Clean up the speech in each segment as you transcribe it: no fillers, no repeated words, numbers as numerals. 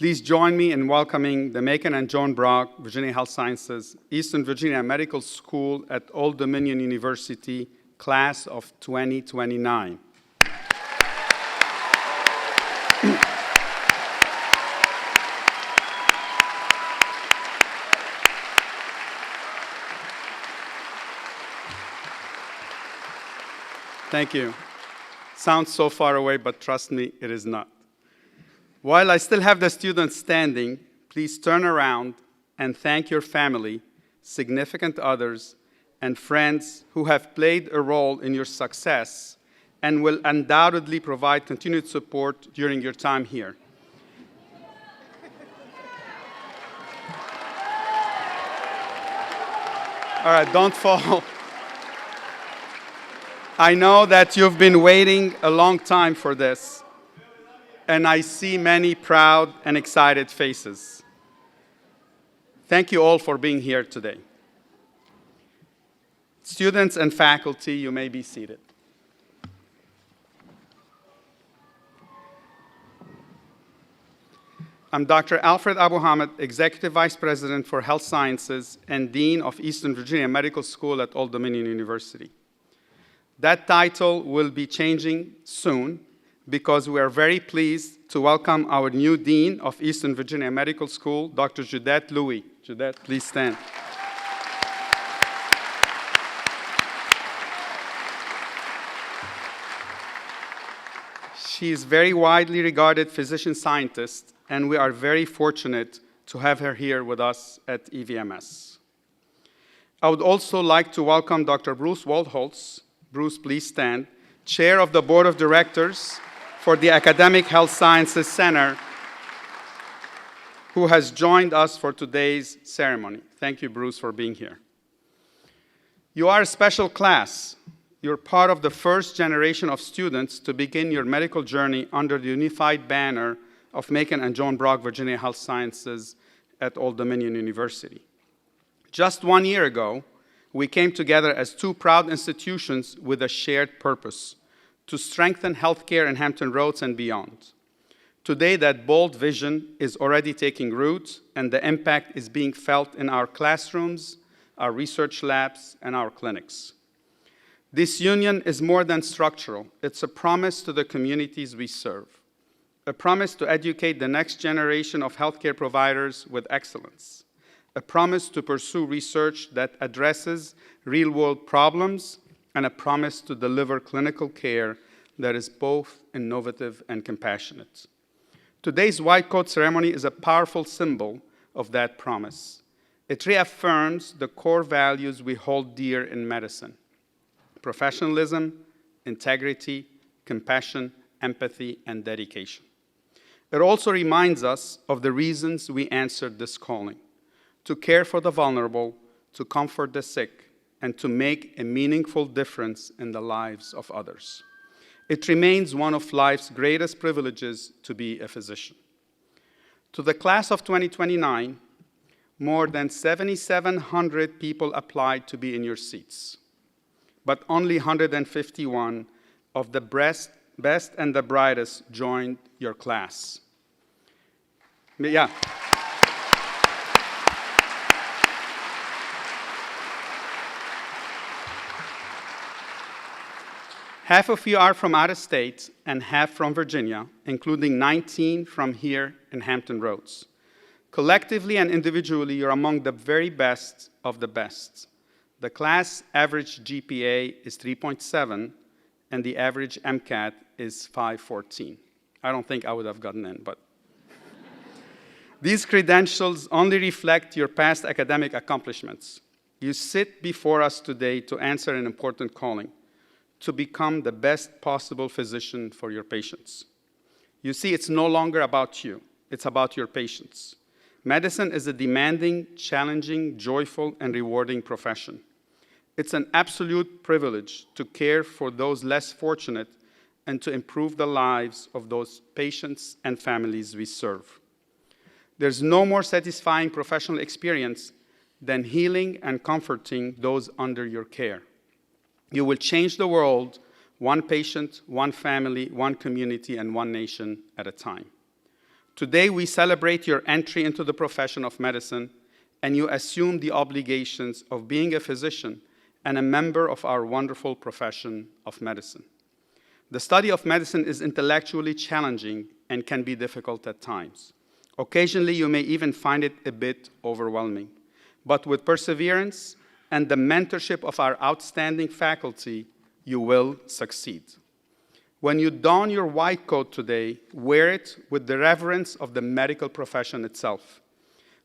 Please join me in welcoming the Macon and Joan Brock, Virginia Health Sciences, Eastern Virginia Medical School at Old Dominion University, class of 2029. Thank you. Sounds so far away, but trust me, it is not. While I still have the students standing, please turn around and thank your family, significant others, and friends who have played a role in your success and will undoubtedly provide continued support during your time here. All right, don't fall. I know that you've been waiting a long time for this, and I see many proud and excited faces. Thank you all for being here today. Students and faculty, you may be seated. I'm Dr. Alfred Abu Hamid, Executive Vice President for Health Sciences and Dean of Eastern Virginia Medical School at Old Dominion University. That title will be changing soon because we are very pleased to welcome our new Dean of Eastern Virginia Medical School, Dr. Judette Louis. Judette, please stand. She is a very widely regarded physician-scientist, and we are very fortunate to have her here with us at EVMS. I would also like to welcome Dr. Bruce Waldholz. Bruce, please stand. Chair of the Board of Directors for the Academic Health Sciences Center, who has joined us for today's ceremony. Thank you, Bruce, for being here. You are a special class. You're part of the first generation of students to begin your medical journey under the unified banner of Macon and Joan Brock Virginia Health Sciences at Old Dominion University. Just 1 year ago, we came together as two proud institutions with a shared purpose: to strengthen healthcare in Hampton Roads and beyond. Today, that bold vision is already taking root, and the impact is being felt in our classrooms, our research labs, and our clinics. This union is more than structural. It's a promise to the communities we serve, a promise to educate the next generation of healthcare providers with excellence, a promise to pursue research that addresses real-world problems, and a promise to deliver clinical care that is both innovative and compassionate. Today's white coat ceremony is a powerful symbol of that promise. It reaffirms the core values we hold dear in medicine: professionalism, integrity, compassion, empathy, and dedication. It also reminds us of the reasons we answered this calling: to care for the vulnerable, to comfort the sick, and to make a meaningful difference in the lives of others. It remains one of life's greatest privileges to be a physician. To the class of 2029, more than 7,700 people applied to be in your seats, but only 151 of the best and the brightest joined your class. Yeah. Half of you are from out of state and half from Virginia, including 19 from here in Hampton Roads. Collectively and individually, you're among the very best of the best. The class average GPA is 3.7, and the average MCAT is 514. I don't think I would have gotten in, but. These credentials only reflect your past academic accomplishments. You sit before us today to answer an important calling: to become the best possible physician for your patients. You see, it's no longer about you. It's about your patients. Medicine is a demanding, challenging, joyful, and rewarding profession. It's an absolute privilege to care for those less fortunate and to improve the lives of those patients and families we serve. There's no more satisfying professional experience than healing and comforting those under your care. You will change the world one patient, one family, one community, and one nation at a time. Today, we celebrate your entry into the profession of medicine, and you assume the obligations of being a physician and a member of our wonderful profession of medicine. The study of medicine is intellectually challenging and can be difficult at times. Occasionally, you may even find it a bit overwhelming. But with perseverance and the mentorship of our outstanding faculty, you will succeed. When you don your white coat today, wear it with the reverence of the medical profession itself.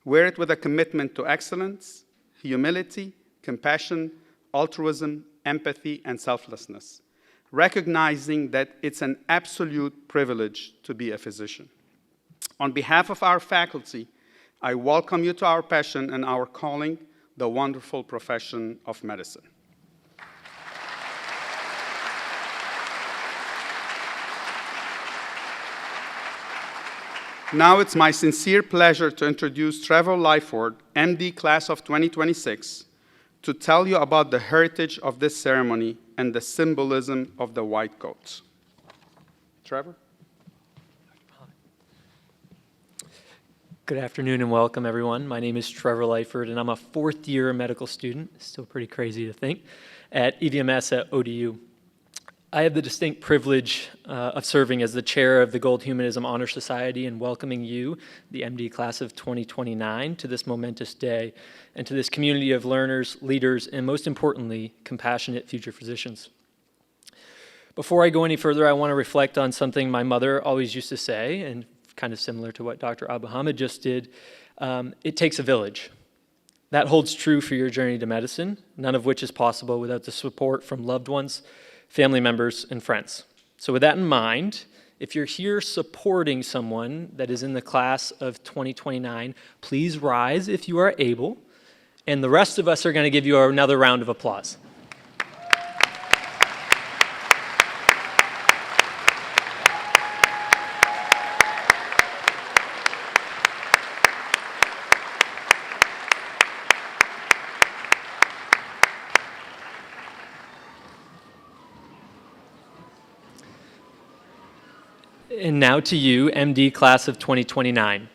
Wear it with a commitment to excellence, humility, compassion, altruism, empathy, and selflessness, recognizing that it's an absolute privilege to be a physician. On behalf of our faculty, I welcome you to our passion and our calling, the wonderful profession of medicine. Now it's my sincere pleasure to introduce Trevor Lyford, MD Class of 2026, to tell you about the heritage of this ceremony and the symbolism of the white coats. Trevor? Good afternoon and welcome, everyone. My name is Trevor Lyford, and I'm a fourth-year medical student, still pretty crazy to think, at EVMS at ODU. I have the distinct privilege of serving as the chair of the Gold Humanism Honor Society and welcoming you, the MD class of 2029, to this momentous day and to this community of learners, leaders, and most importantly, compassionate future physicians. Before I go any further, I want to reflect on something my mother always used to say, and kind of similar to what Dr. Abu Hamid just did, it takes a village. That holds true for your journey to medicine, none of which is possible without the support from loved ones, family members, and friends. So with that in mind, if you're here supporting someone that is in the class of 2029, please rise if you are able, and the rest of us are going to give you another round of applause. And now to you, MD class of 2029.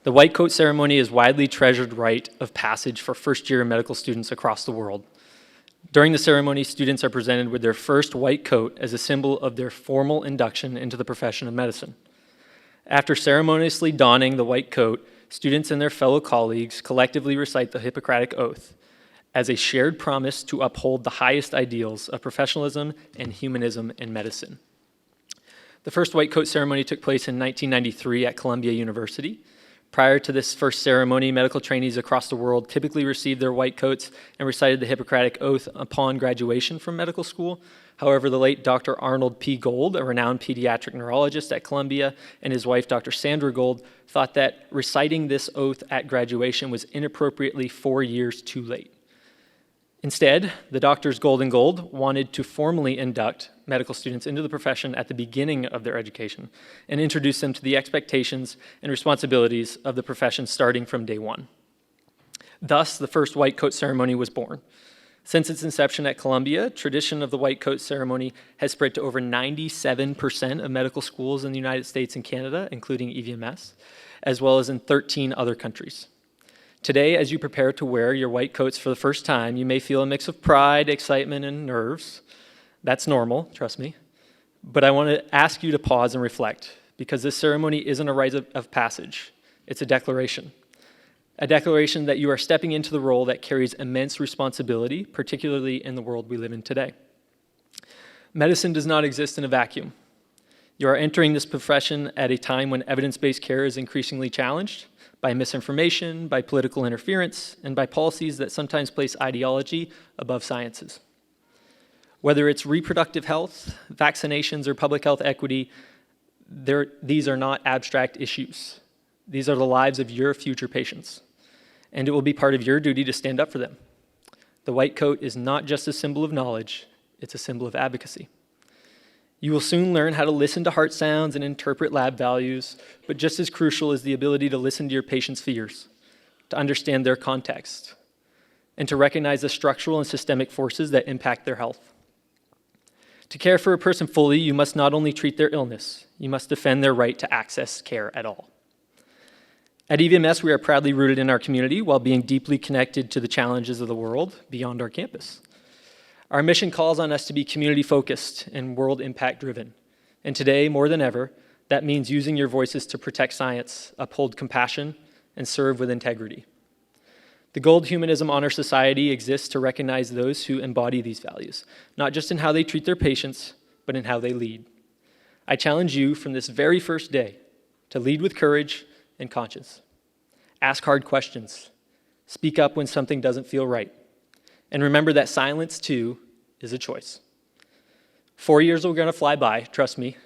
The white coat ceremony is widely treasured rite of passage for first-year medical students across the world. During the ceremony, students are presented with their first white coat as a symbol of their formal induction into the profession of medicine. After ceremoniously donning the white coat, students and their fellow colleagues collectively recite the Hippocratic Oath as a shared promise to uphold the highest ideals of professionalism and humanism in medicine. The first white coat ceremony took place in 1993 at Columbia University. Prior to this first ceremony, medical trainees across the world typically received their white coats and recited the Hippocratic Oath upon graduation from medical school. However, the late Dr. Arnold P. Gold, a renowned pediatric neurologist at Columbia, and his wife, Dr. Sandra Gold, thought that reciting this oath at graduation was inappropriately 4 years too late. Instead, the doctors Gold and Gold wanted to formally induct medical students into the profession at the beginning of their education and introduce them to the expectations and responsibilities of the profession starting from day one. Thus, the first white coat ceremony was born. Since its inception at Columbia, tradition of the white coat ceremony has spread to over 97% of medical schools in the United States and Canada, including EVMS, as well as in 13 other countries. Today, as you prepare to wear your white coats for the first time, you may feel a mix of pride, excitement, and nerves. That's normal, trust me. But I want to ask you to pause and reflect, because this ceremony isn't a rite of passage. It's a declaration that you are stepping into the role that carries immense responsibility, particularly in the world we live in today. Medicine does not exist in a vacuum. You are entering this profession at a time when evidence-based care is increasingly challenged by misinformation, by political interference, and by policies that sometimes place ideology above sciences. Whether it's reproductive health, vaccinations, or public health equity, these are not abstract issues. These are the lives of your future patients, and it will be part of your duty to stand up for them. The white coat is not just a symbol of knowledge, it's a symbol of advocacy. You will soon learn how to listen to heart sounds and interpret lab values, but just as crucial is the ability to listen to your patient's fears, to understand their context, and to recognize the structural and systemic forces that impact their health. To care for a person fully, you must not only treat their illness, you must defend their right to access care at all. At EVMS, we are proudly rooted in our community while being deeply connected to the challenges of the world beyond our campus. Our mission calls on us to be community-focused and world impact-driven. And today, more than ever, that means using your voices to protect science, uphold compassion, and serve with integrity. The Gold Humanism Honor Society exists to recognize those who embody these values, not just in how they treat their patients, but in how they lead. I challenge you from this very first day to lead with courage and conscience. Ask hard questions. Speak up when something doesn't feel right. And remember that silence, too, is a choice. 4 years are going to fly by, trust me.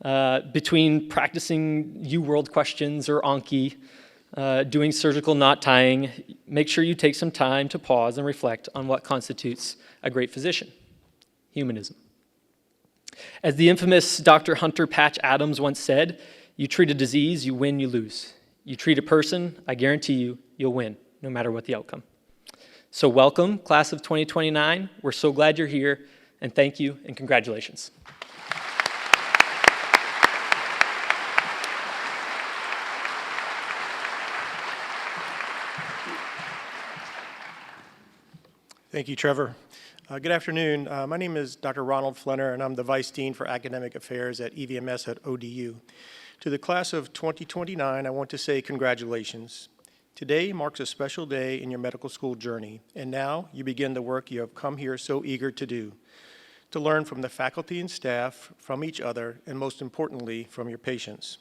Between practicing U-World questions or Anki, doing surgical knot tying, make sure you take some time to pause and reflect on what constitutes a great physician: humanism. As the infamous Dr. Hunter Patch Adams once said, you treat a disease, you win, you lose. You treat a person, I guarantee you, you'll win, no matter what the outcome. So welcome, class of 2029. We're so glad you're here, and thank you, and congratulations. Thank you, Trevor. Good afternoon. My name is Dr. Ronald Flenner, and I'm the Vice Dean for Academic Affairs at EVMS at ODU. To the class of 2029, I want to say congratulations. Today marks a special day in your medical school journey, and now you begin the work you have come here so eager to do, to learn from the faculty and staff, from each other, and most importantly, from your patients.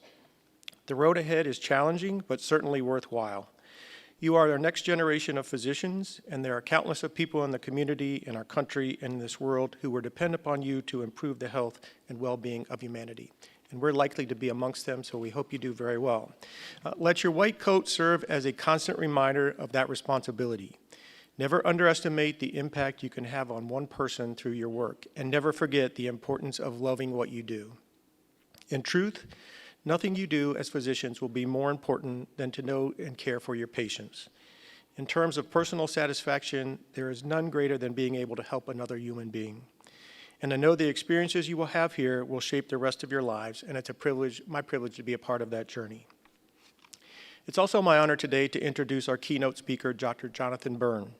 The road ahead is challenging, but certainly worthwhile. You are our next generation of physicians, and there are countless of people in the community, in our country, and in this world who will depend upon you to improve the health and well-being of humanity. And we're likely to be amongst them, so we hope you do very well. Let your white coat serve as a constant reminder of that responsibility. Never underestimate the impact you can have on one person through your work, and never forget the importance of loving what you do. In truth, nothing you do as physicians will be more important than to know and care for your patients. In terms of personal satisfaction, there is none greater than being able to help another human being. And I know the experiences you will have here will shape the rest of your lives, and it's my privilege to be a part of that journey. It's also my honor today to introduce our keynote speaker, Dr. Jonathan Byrne.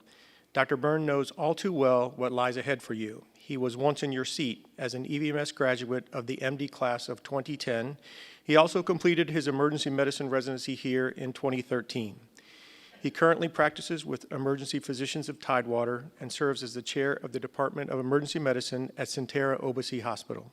Dr. Byrne knows all too well what lies ahead for you. He was once in your seat as an EVMS graduate of the MD class of 2010. He also completed his emergency medicine residency here in 2013. He currently practices with emergency physicians of Tidewater and serves as the chair of the Department of Emergency Medicine at Sentara Obuasi Hospital.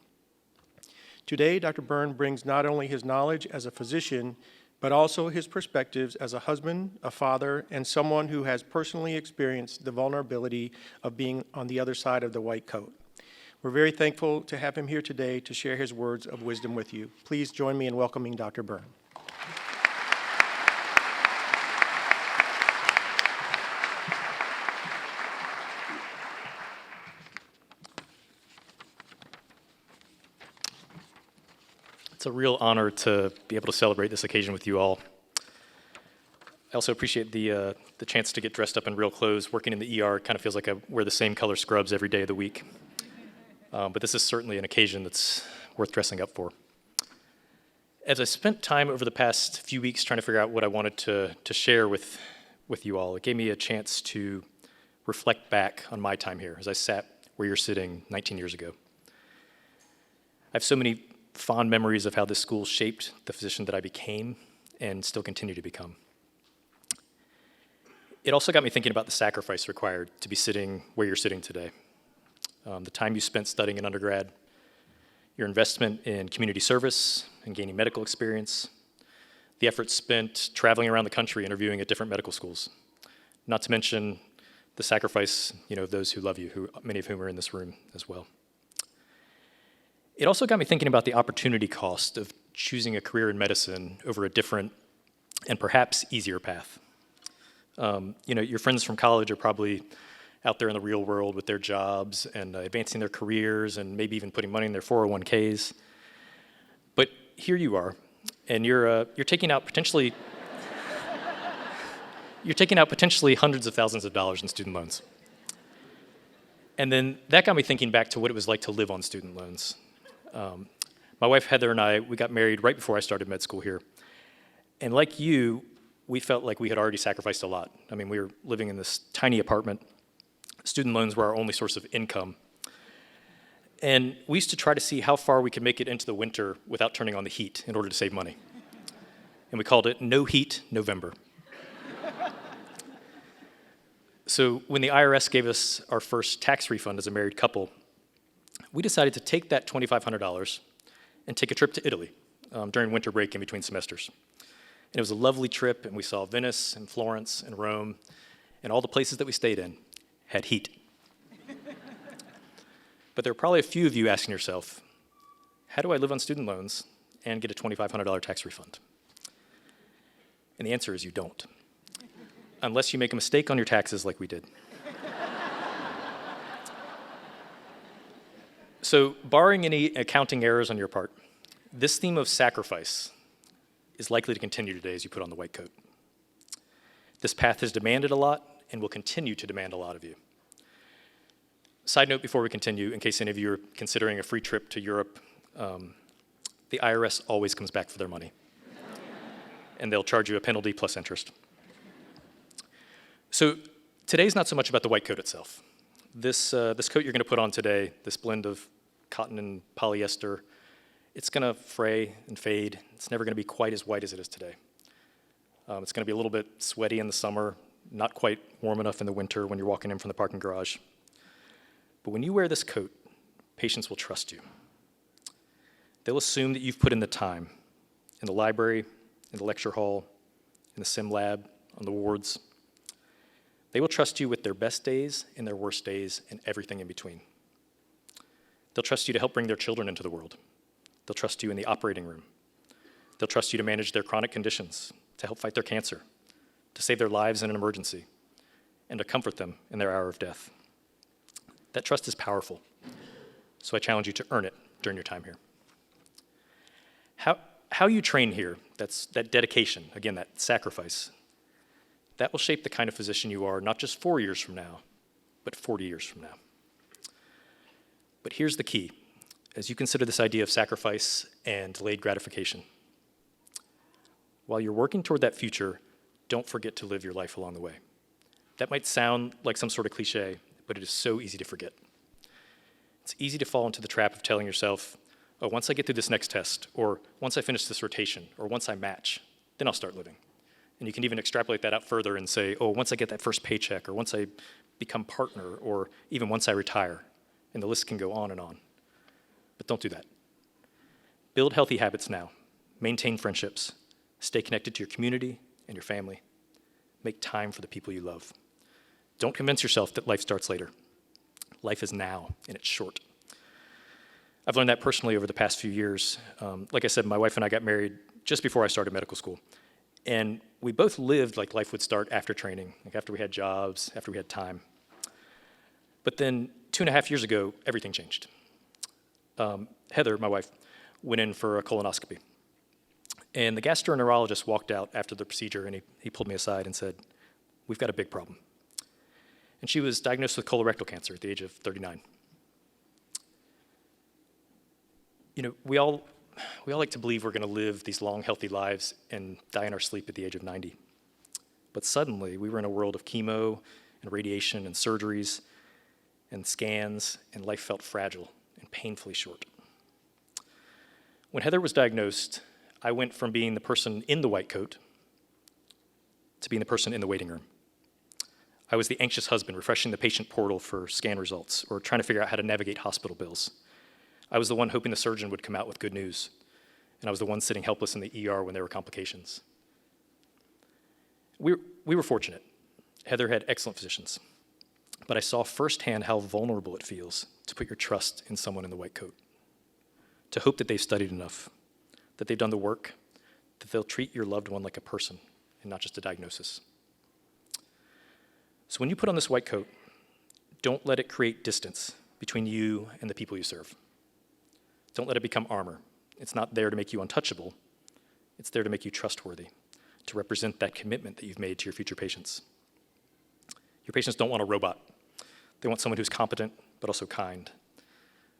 Today, Dr. Byrne brings not only his knowledge as a physician, but also his perspectives as a husband, a father, and someone who has personally experienced the vulnerability of being on the other side of the white coat. We're very thankful to have him here today to share his words of wisdom with you. Please join me in welcoming Dr. Byrne. It's a real honor to be able to celebrate this occasion with you all. I also appreciate the chance to get dressed up in real clothes. Working in the ER kind of feels like I wear the same color scrubs every day of the week. But this is certainly an occasion that's worth dressing up for. As I spent time over the past few weeks trying to figure out what I wanted to share with you all, it gave me a chance to reflect back on my time here as I sat where you're sitting 19 years ago. I have so many fond memories of how this school shaped the physician that I became and still continue to become. It also got me thinking about the sacrifice required to be sitting where you're sitting today. The time you spent studying in undergrad, your investment in community service and gaining medical experience, the effort spent traveling around the country interviewing at different medical schools, not to mention the sacrifice, of those who love you, many of whom are in this room as well. It also got me thinking about the opportunity cost of choosing a career in medicine over a different and perhaps easier path. Your friends from college are probably out there in the real world with their jobs and advancing their careers and maybe even putting money in their 401ks. But here you are, and you're taking out potentially hundreds of thousands of dollars in student loans. And then that got me thinking back to what it was like to live on student loans. My wife Heather and I, we got married right before I started med school here. And like you, we felt like we had already sacrificed a lot. I mean, we were living in this tiny apartment. Student loans were our only source of income. And we used to try to see how far we could make it into the winter without turning on the heat in order to save money. And we called it No Heat November. So when the IRS gave us our first tax refund as a married couple, we decided to take that $2,500 and take a trip to Italy during winter break in between semesters. And it was a lovely trip, and we saw Venice and Florence and Rome, and all the places that we stayed in had heat. But there are probably a few of you asking yourself, how do I live on student loans and get a $2,500 tax refund? And the answer is you don't, unless you make a mistake on your taxes like we did. So, barring any accounting errors on your part, this theme of sacrifice is likely to continue today as you put on the white coat. This path has demanded a lot and will continue to demand a lot of you. Side note before we continue, in case any of you are considering a free trip to Europe, the IRS always comes back for their money. And they'll charge you a penalty plus interest. So today's not so much about the white coat itself. This coat you're going to put on today, this blend of cotton and polyester, it's going to fray and fade. It's never going to be quite as white as it is today. It's going to be a little bit sweaty in the summer, not quite warm enough in the winter when you're walking in from the parking garage. But when you wear this coat, patients will trust you. They'll assume that you've put in the time in the library, in the lecture hall, in the sim lab, on the wards. They will trust you with their best days and their worst days and everything in between. They'll trust you to help bring their children into the world. They'll trust you in the operating room. They'll trust you to manage their chronic conditions, to help fight their cancer, to save their lives in an emergency, and to comfort them in their hour of death. That trust is powerful, so I challenge you to earn it during your time here. How you train here, that dedication, again, that sacrifice, that will shape the kind of physician you are, not just 4 years from now, but 40 years from now. But here's the key, as you consider this idea of sacrifice and delayed gratification. While you're working toward that future, don't forget to live your life along the way. That might sound like some sort of cliche, but it is so easy to forget. It's easy to fall into the trap of telling yourself, oh, once I get through this next test, or once I finish this rotation, or once I match, then I'll start living. And you can even extrapolate that out further and say, oh, once I get that first paycheck, or once I become partner, or even once I retire. And the list can go on and on. But don't do that. Build healthy habits now. Maintain friendships. Stay connected to your community and your family. Make time for the people you love. Don't convince yourself that life starts later. Life is now, and it's short. I've learned that personally over the past few years. Like I said, my wife and I got married just before I started medical school. And we both lived like life would start after training, like after we had jobs, after we had time. But then 2.5 years ago, everything changed. Heather, my wife, went in for a colonoscopy. And the gastroenterologist walked out after the procedure, and he pulled me aside and said, we've got a big problem. And she was diagnosed with colorectal cancer at the age of 39. You know, we all like to believe we're going to live these long, healthy lives and die in our sleep at the age of 90. But suddenly, we were in a world of chemo and radiation and surgeries and scans, and life felt fragile and painfully short. When Heather was diagnosed, I went from being the person in the white coat to being the person in the waiting room. I was the anxious husband refreshing the patient portal for scan results or trying to figure out how to navigate hospital bills. I was the one hoping the surgeon would come out with good news, and I was the one sitting helpless in the ER when there were complications. We were fortunate. Heather had excellent physicians, but I saw firsthand how vulnerable it feels to put your trust in someone in the white coat, to hope that they've studied enough, that they've done the work, that they'll treat your loved one like a person and not just a diagnosis. So when you put on this white coat, don't let it create distance between you and the people you serve. Don't let it become armor. It's not there to make you untouchable. It's there to make you trustworthy, to represent that commitment that you've made to your future patients. Your patients don't want a robot. They want someone who's competent, but also kind.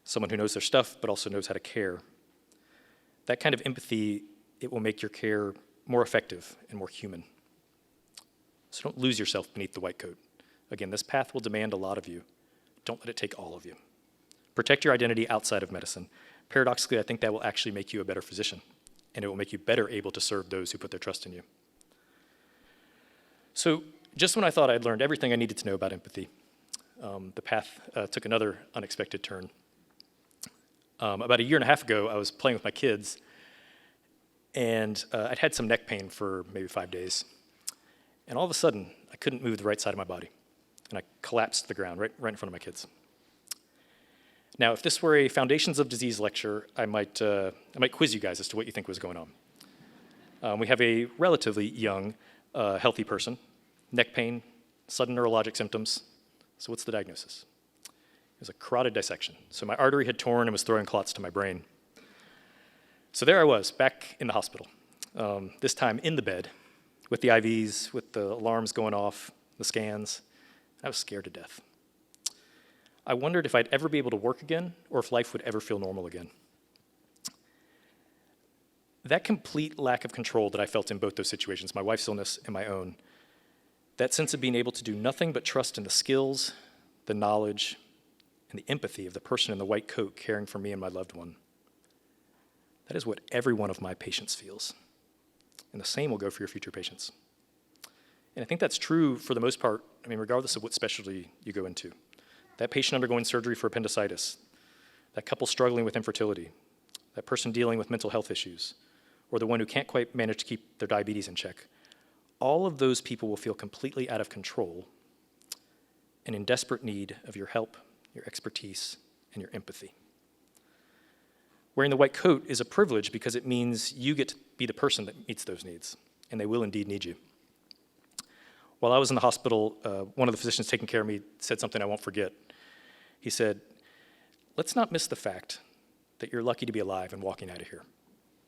Someone who knows their stuff, but also knows how to care. That kind of empathy, it will make your care more effective, and more human. So don't lose yourself beneath the white coat. Again, this path will demand a lot of you. Don't let it take all of you. Protect your identity outside of medicine. Paradoxically, I think that will actually make you a better physician, and it will make you better able to serve those who put their trust in you. So just when I thought I'd learned everything I needed to know about empathy, the path took another unexpected turn. About a year and a half ago, I was playing with my kids, and I'd had some neck pain for maybe 5 days. And all of a sudden, I couldn't move the right side of my body, and I collapsed to the ground right in front of my kids. Now, if this were a Foundations of Disease lecture, I might quiz you guys as to what you think was going on. We have a relatively young, healthy person, neck pain, sudden neurologic symptoms. So what's the diagnosis? It was a carotid dissection. So my artery had torn and was throwing clots to my brain. So there I was, back in the hospital, this time in the bed, with the IVs, with the alarms going off, the scans. I was scared to death. I wondered if I'd ever be able to work again, or if life would ever feel normal again. That complete lack of control that I felt in both those situations, my wife's illness and my own, that sense of being able to do nothing but trust in the skills, the knowledge, and the empathy of the person in the white coat caring for me and my loved one. That is what every one of my patients feels. And the same will go for your future patients. And I think that's true for the most part, regardless of what specialty you go into. That patient undergoing surgery for appendicitis, that couple struggling with infertility, that person dealing with mental health issues, or the one who can't quite manage to keep their diabetes in check, all of those people will feel completely out of control and in desperate need of your help, your expertise, and your empathy. Wearing the white coat is a privilege because it means you get to be the person that meets those needs, and they will indeed need you. While I was in the hospital, one of the physicians taking care of me said something I won't forget. He said, "Let's not miss the fact that you're lucky to be alive and walking out of here.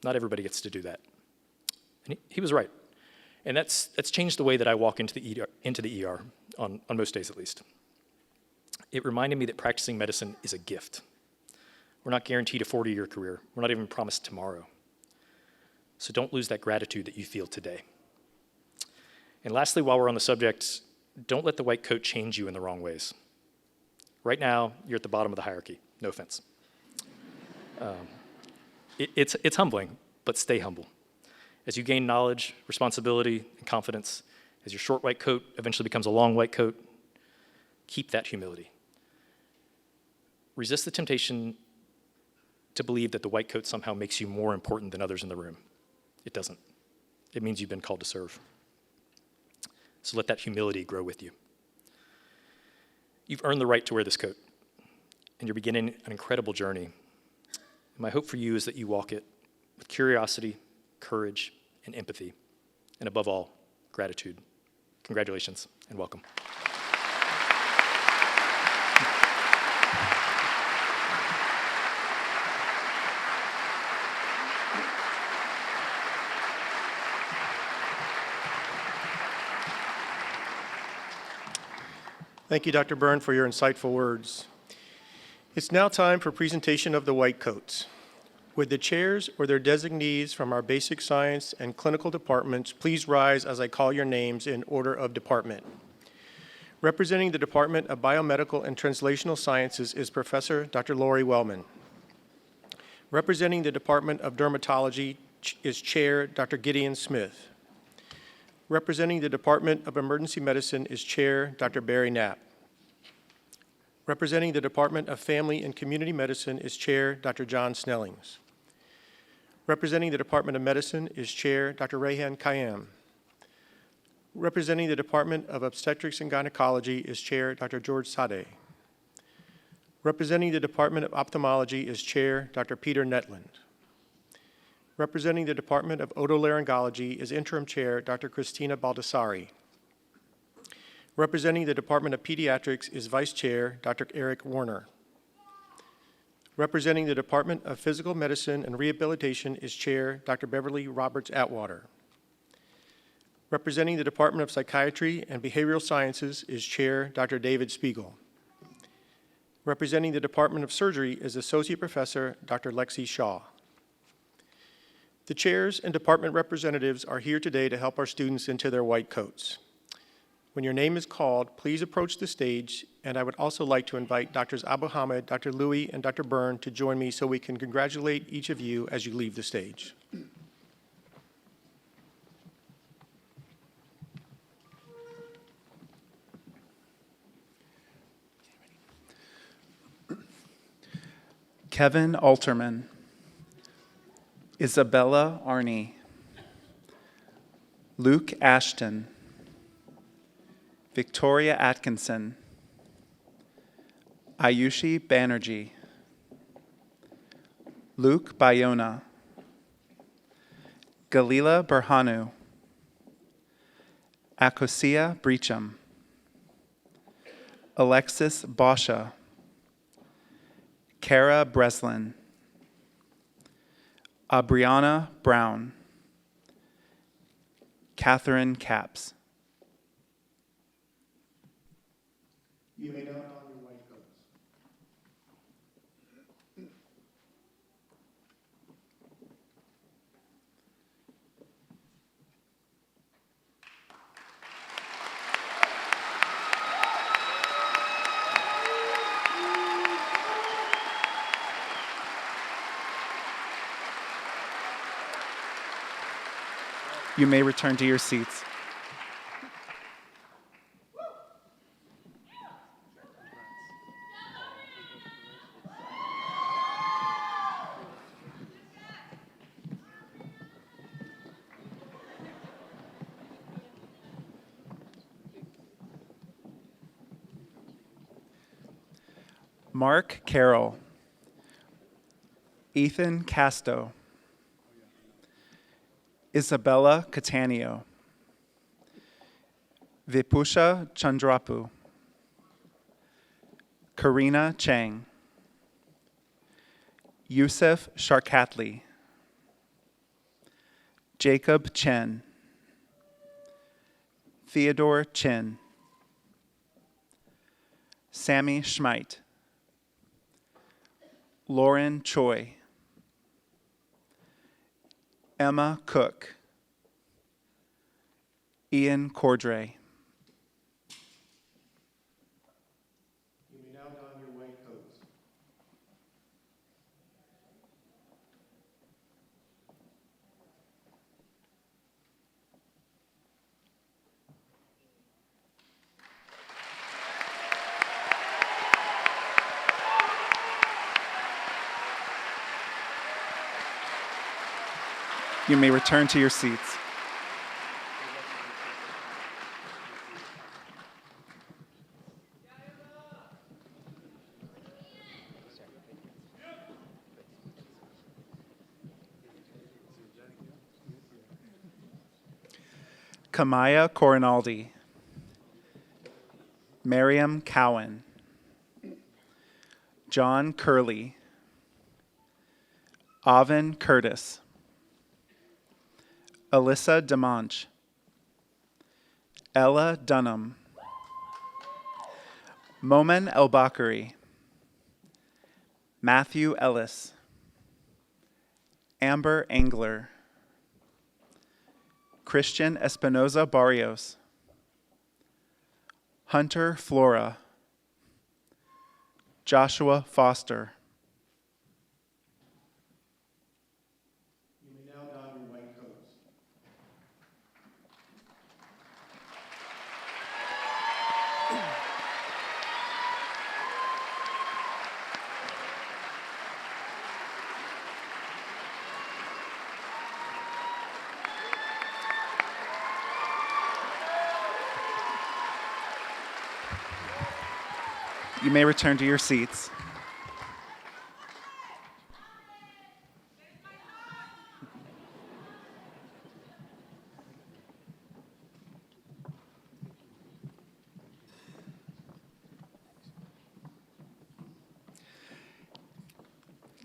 Not everybody gets to do that." And he was right. And that's changed the way that I walk into the ER on most days at least. It reminded me that practicing medicine is a gift. We're not guaranteed a 40-year career. We're not even promised tomorrow. So don't lose that gratitude that you feel today. And lastly, while we're on the subject, don't let the white coat change you in the wrong ways. Right now, you're at the bottom of the hierarchy. No offense. It's humbling, but stay humble. As you gain knowledge, responsibility, and confidence, as your short white coat eventually becomes a long white coat, keep that humility. Resist the temptation to believe that the white coat somehow makes you more important than others in the room. It doesn't. It means you've been called to serve. So let that humility grow with you. You've earned the right to wear this coat, and you're beginning an incredible journey. And my hope for you is that you walk it with curiosity, courage, and empathy, and above all, gratitude. Congratulations, and welcome. Thank you, Dr. Byrne, for your insightful words. It's now time for presentation of the white coats. Would the chairs or their designees from our basic science and clinical departments please rise as I call your names in order of department. Representing the Department of Biomedical and Translational Sciences is Professor Dr. Lori Wellman. Representing the Department of Dermatology is Chair Dr. Gideon Smith. Representing the Department of Emergency Medicine is Chair Dr. Barry Knapp. Representing the Department of Family and Community Medicine is Chair Dr. John Snellings. Representing the Department of Medicine is Chair Dr. Rayhan Khayyam. Representing the Department of Obstetrics and Gynecology is Chair Dr. George Sadeh. Representing the Department of Ophthalmology is Chair Dr. Peter Netland. Representing the Department of Otolaryngology is Interim Chair Dr. Christina Baldassari. Representing the Department of Pediatrics is Vice Chair Dr. Eric Warner. Representing the Department of Physical Medicine and Rehabilitation is Chair Dr. Beverly Roberts Atwater. Representing the Department of Psychiatry and Behavioral Sciences is Chair Dr. David Spiegel. Representing the Department of Surgery is Associate Professor Dr. Lexi Shaw. The chairs and department representatives are here today to help our students into their white coats. When your name is called, please approach the stage, and I would also like to invite Drs. Abu Hamid, Dr. Louie, and Dr. Byrne to join me so we can congratulate each of you as you leave the stage. Kevin Alterman, Isabella Arney, Luke Ashton, Victoria Atkinson, Ayushi Banerjee, Luke Bayona, Galila Berhanu, Akosia Breacham, Alexis Basha, Kara Breslin, Abriana Brown, Catherine Capps. You may now don your white coats. You may return to your seats. Mark Carroll, Ethan Casto, Isabella Catania, Vipusha Chandrapu, Karina Chang, Yusuf Sharkatli, Jacob Chen, Theodore Chin, Sammy Schmeit, Lauren Choi, Emma Cook, Ian Cordray. You may now don your white coats. You may return to your seats. Kamaya Corinaldi, Miriam Cowan, John Curley, Avin Curtis, Alyssa DeMonch, Ella Dunham, Momen El-Bakari, Matthew Ellis, Amber Engler, Christian Espinoza Barrios, Hunter Flora, Joshua Foster. You may now don your white coats. You may return to your seats.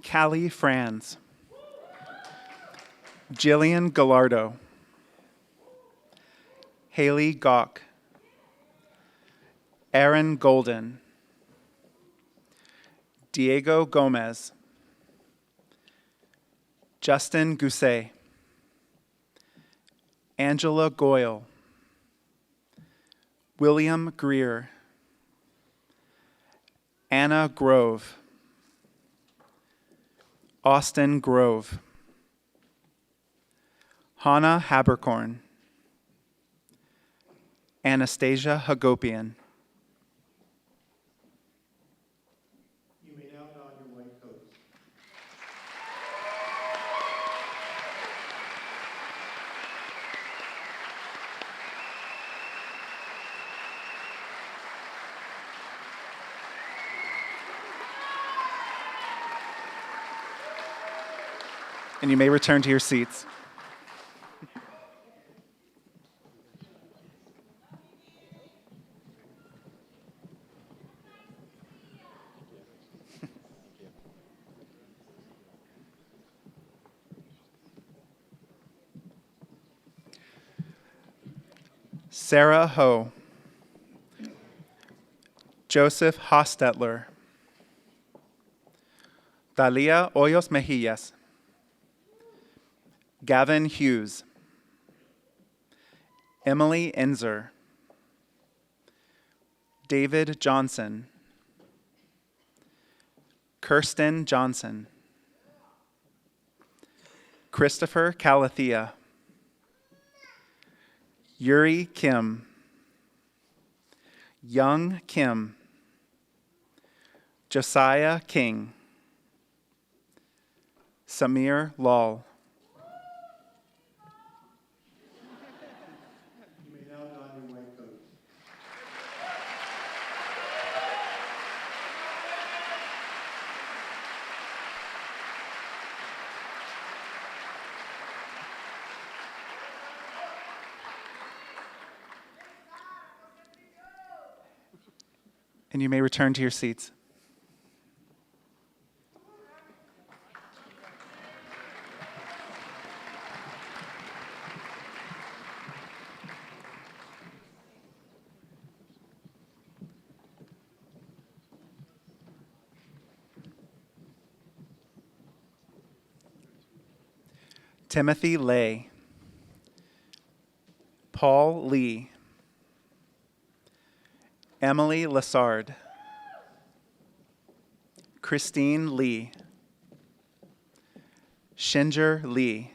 Callie Franz, Jillian Gallardo, Haley Gawk, Aaron Golden, Diego Gomez, Justin Gousset, Angela Goyle, William Greer, Anna Grove, Austin Grove, Hannah Habercorn, Anastasia Hagopian. You may now don your white coats. And you may return to your seats. Sarah Ho, Joseph Hostetler, Dalia Hoyos Mejillas, Gavin Hughes, Emily Enzer, David Johnson, Kirsten Johnson, Christopher Calathea, Yuri Kim, Young Kim, Josiah King, Samir Lal. You may now don your white coats. And you may return to your seats. Timothy Lay, Paul Lee, Emily Lassard, Christine Lee, Shinger Lee,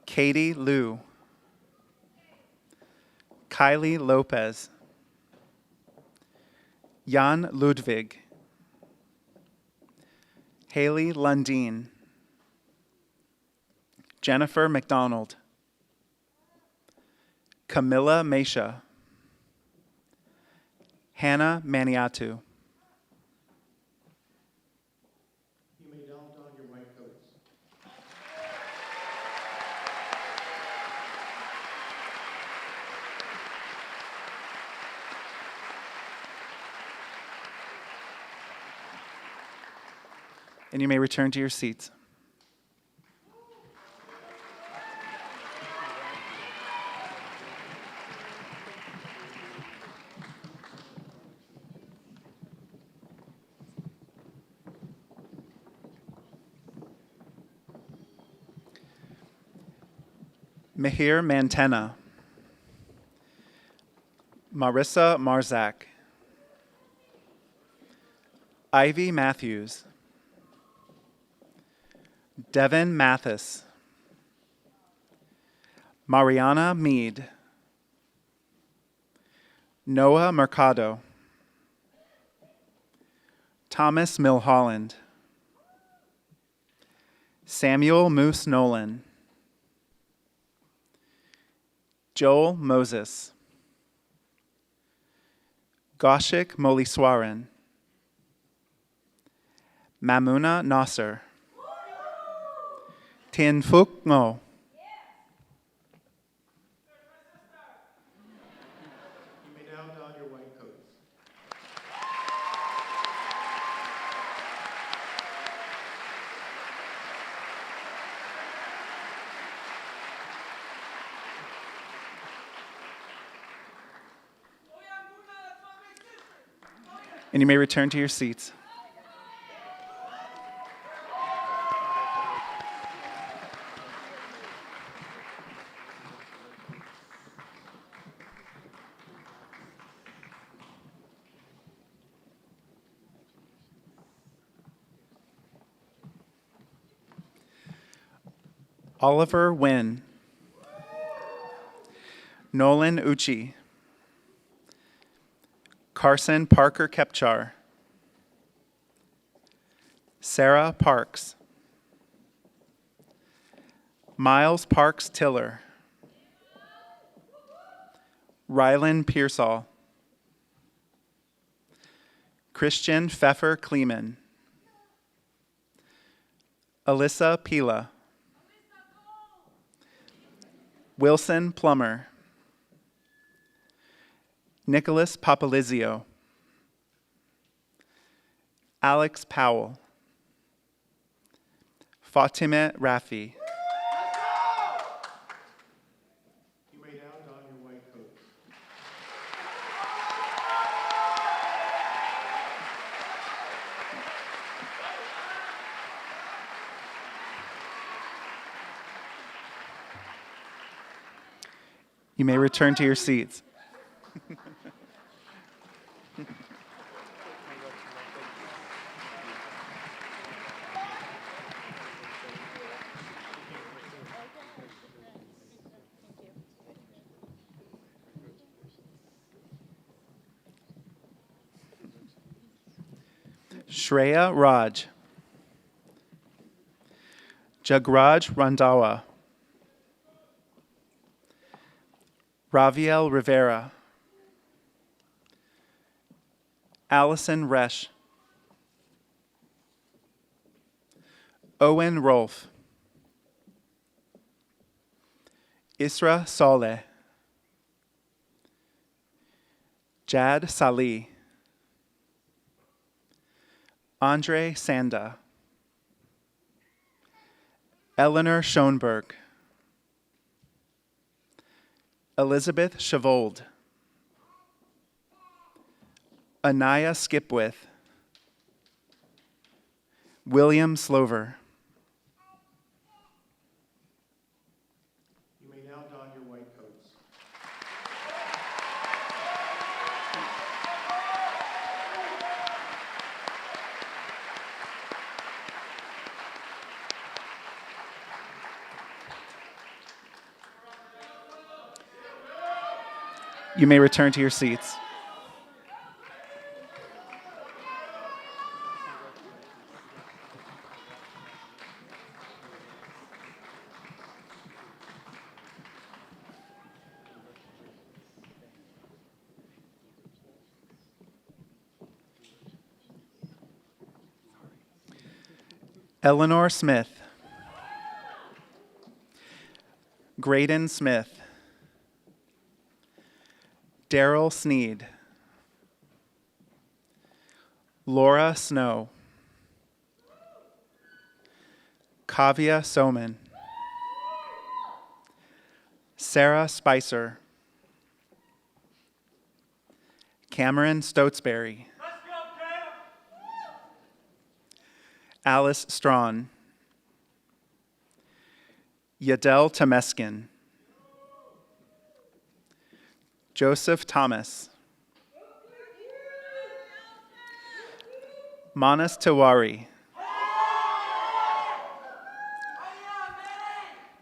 Katie Liu, Kylie Lopez, Jan Ludwig, Haley Lundeen, Jennifer McDonald, Camilla Mesha, Hannah Maniatu. You may now don your white coats. And you may return to your seats. Mihir Mantena, Marissa Marzak, Ivy Matthews, Devin Mathis, Mariana Mead, Noah Mercado, Thomas Milholland, Samuel Moose Nolan, Joel Moses, Goshik Moliswaran, Mamuna Nasser, Tien Phuc Ngo, You may now don your white coats. and you may return to your seats. Oliver Wynn. Nolan Uchi. Carson Parker Kepchar. Sarah Parks. Miles Parks Tiller. Rylan Pearsall. Christian Pfeffer Kleeman. Alyssa Pila. Wilson Plummer. Nicholas Papalizio. Alex Powell. Fatime Rafi. You may now don your white coats. You may return to your seats. Shreya Raj. Jagraj Randawa. Raviel Rivera. Allison Resch. Owen Rolfe. Isra Saleh. Jad Salih. Andre Sanda. Eleanor Schoenberg. Elizabeth Chavold. Anaya Skipwith. William Slover. You may now don your white coats. You may return to your seats. Eleanor Smith. Graydon Smith. Daryl Sneed. Laura Snow. Kavya Soman. Sarah Spicer. Cameron Stotesbury. Alice Strawn. Yadel Temeskin. Joseph Thomas. Manas Tiwari.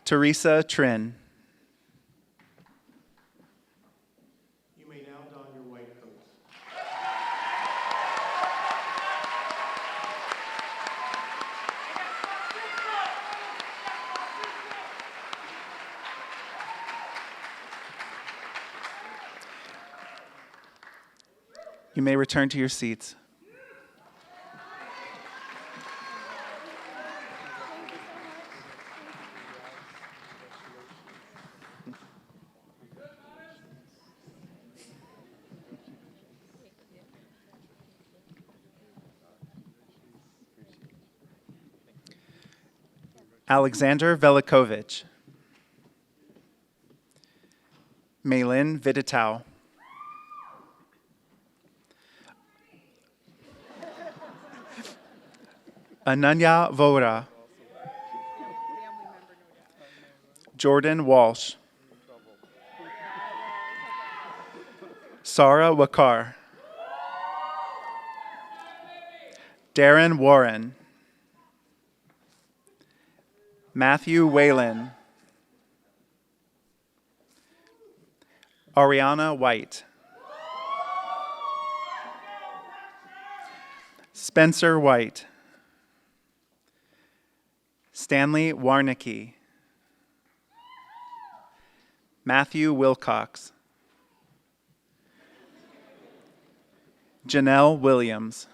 Teresa Trin. You may now don your white coats. You may return to your seats. Alexander Velikovich. Maylin Viditau. Ananya Vora. Jordan Walsh. Sarah Wakar. Darren Warren. Matthew Whalen. Ariana White. Spencer White. Stanley Warnicki. Matthew Wilcox. Janelle Williams.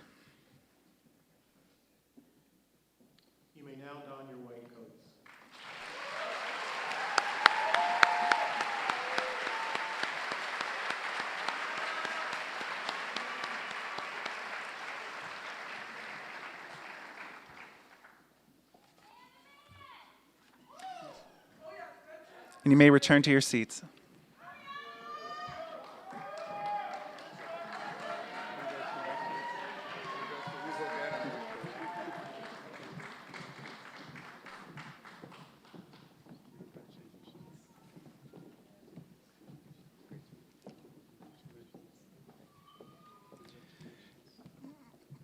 You may now don your white coats. And you may return to your seats.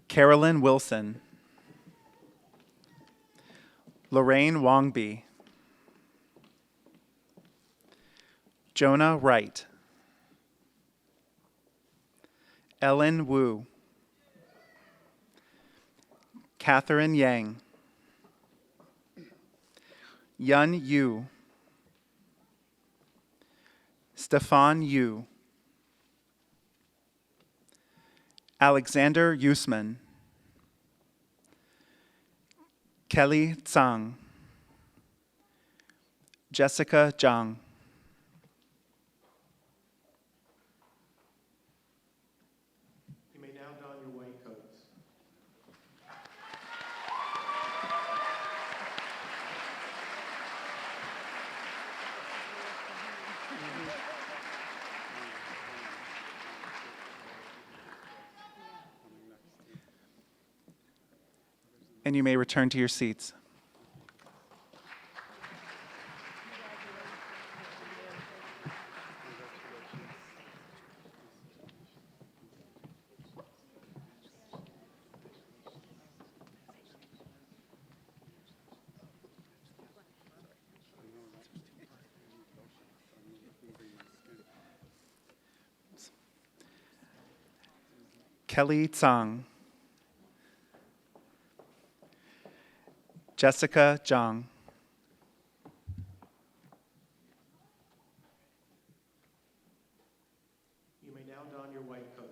Carolyn Wilson. Lorraine Wongby. Jonah Wright. Ellen Wu. Catherine Yang. Yun Yu. Stefan Yu. Alexander Usman. Kelly Tsang. Jessica Zhang. You may now don your white coats. And you may return to your seats. Kelly Tsang. Jessica Zhang. You may now don your white coats.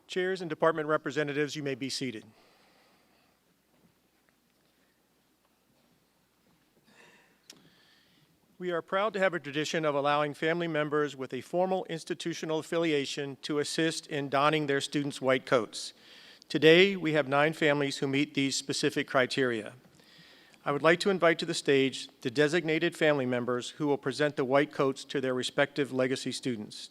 Chairs and department representatives, you may be seated. We are proud to have a tradition of allowing family members with a formal institutional affiliation to assist in donning their students' white coats. Today, we have 9 families who meet these specific criteria. I would like to invite to the stage the designated family members who will present the white coats to their respective legacy students.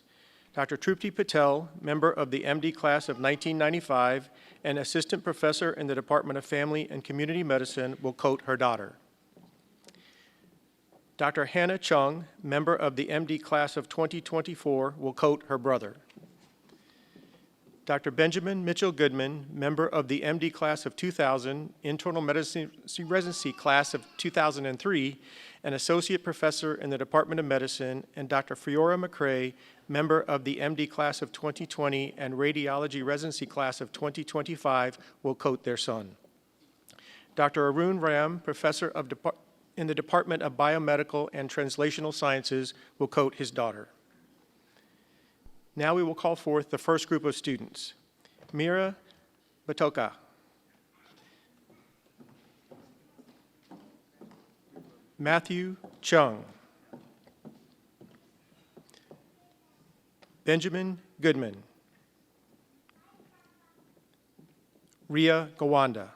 Dr. Trupti Patel, member of the MD class of 1995 and assistant professor in the Department of Family and Community Medicine, will coat her daughter. Dr. Hannah Chung, member of the MD class of 2024, will coat her brother. Dr. Benjamin Mitchell Goodman, member of the MD class of 2000, internal medicine residency class of 2003, and associate professor in the Department of Medicine, and Dr. Fiora McCrae, member of the MD class of 2020 and radiology residency class of 2025, will coat their son. Dr. Arun Ram, professor in the Department of Biomedical and Translational Sciences, will coat his daughter. Now we will call forth the first group of students. Mira Batoka. Matthew Chung. Benjamin Goodman. Ria Gawanda.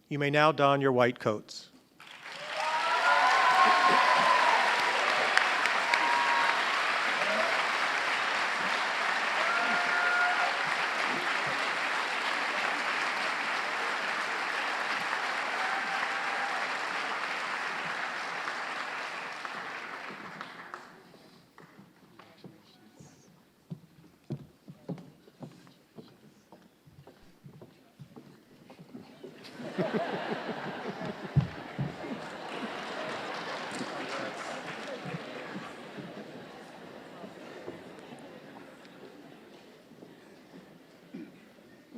You You may now don your white coats.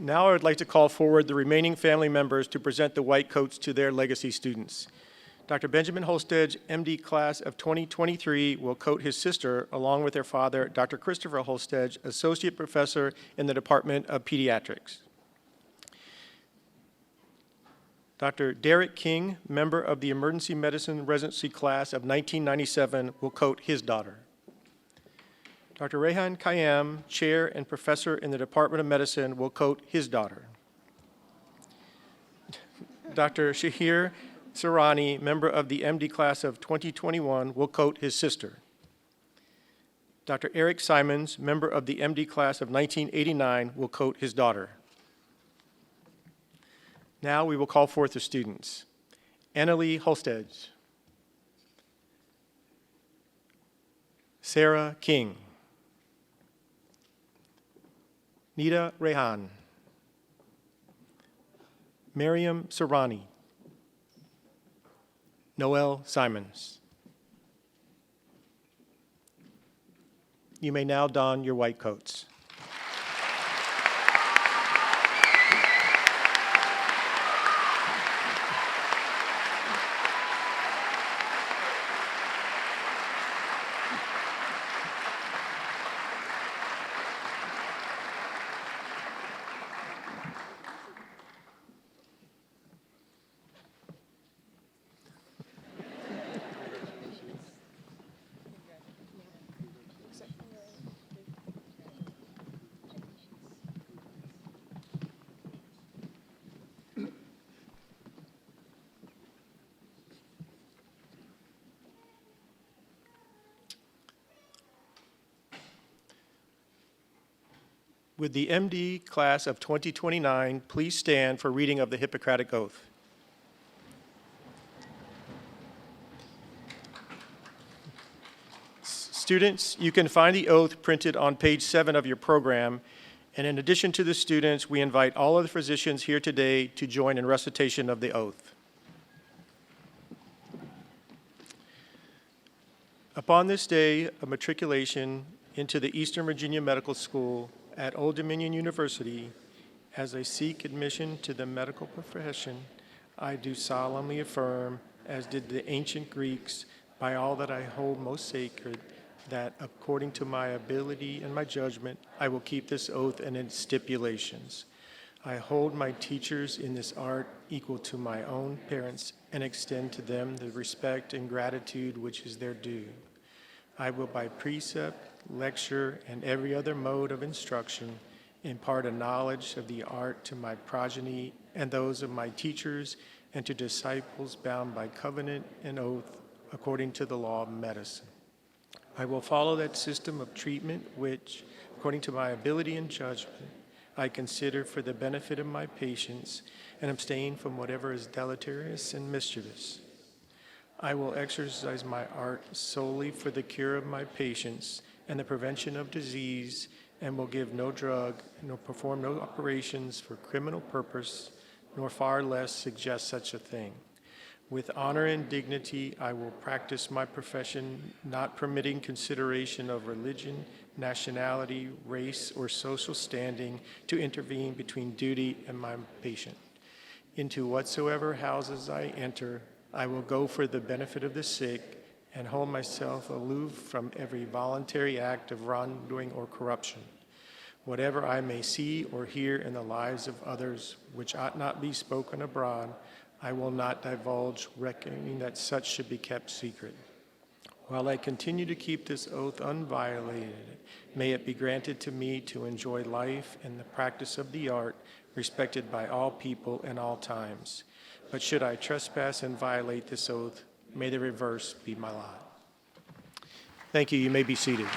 Now I would like to call forward the remaining family members to present the white coats to their legacy students. Dr. Benjamin Holstedge, MD class of 2023, will coat his sister along with their father, Dr. Christopher Holstedge, Associate Professor in the Department of Pediatrics. Dr. Derek King, member of the Emergency Medicine Residency class of 1997, will coat his daughter. Dr. Rehan Khayyam, Chair and Professor in the Department of Medicine, will coat his daughter. Dr. Shahir Sarani, member of the MD class of 2021, will coat his sister. Dr. Eric Simons, member of the MD class of 1989, will coat his daughter. Now we will call forth the students. Annalie Holstedge. Sarah King. Nita Rehan. Miriam Sarani. Noel Simons. You may now don your white coats. Would the MD class of 2029 please stand for reading of the Hippocratic Oath? Students, you can find the oath printed on page 7 of your program, and in addition to the students, we invite all of the physicians here today to join in recitation of the oath. Upon this day of matriculation into the Eastern Virginia Medical School at Old Dominion University, as I seek admission to the medical profession, I do solemnly affirm, as did the ancient Greeks, by all that I hold most sacred, that according to my ability and my judgment, I will keep this oath and its stipulations. I hold my teachers in this art equal to my own parents and extend to them the respect and gratitude which is their due. I will by precept, lecture, and every other mode of instruction impart a knowledge of the art to my progeny and those of my teachers and to disciples bound by covenant and oath according to the law of medicine. I will follow that system of treatment which, according to my ability and judgment, I consider for the benefit of my patients and abstain from whatever is deleterious and mischievous. I will exercise my art solely for the cure of my patients and the prevention of disease, and will give no drug, nor perform no operations for criminal purpose, nor far less suggest such a thing. With honor and dignity, I will practice my profession, not permitting consideration of religion, nationality, race, or social standing to intervene between duty and my patient. Into whatsoever houses I enter, I will go for the benefit of the sick and hold myself aloof from every voluntary act of wrongdoing or corruption. Whatever I may see or hear in the lives of others which ought not be spoken abroad, I will not divulge, reckoning that such should be kept secret. while I continue to keep this oath unviolated, may it be granted to me to enjoy life and the practice of the art respected by all people in all times. But should I trespass and violate this oath, may the reverse be my lot. Thank you. You may be seated.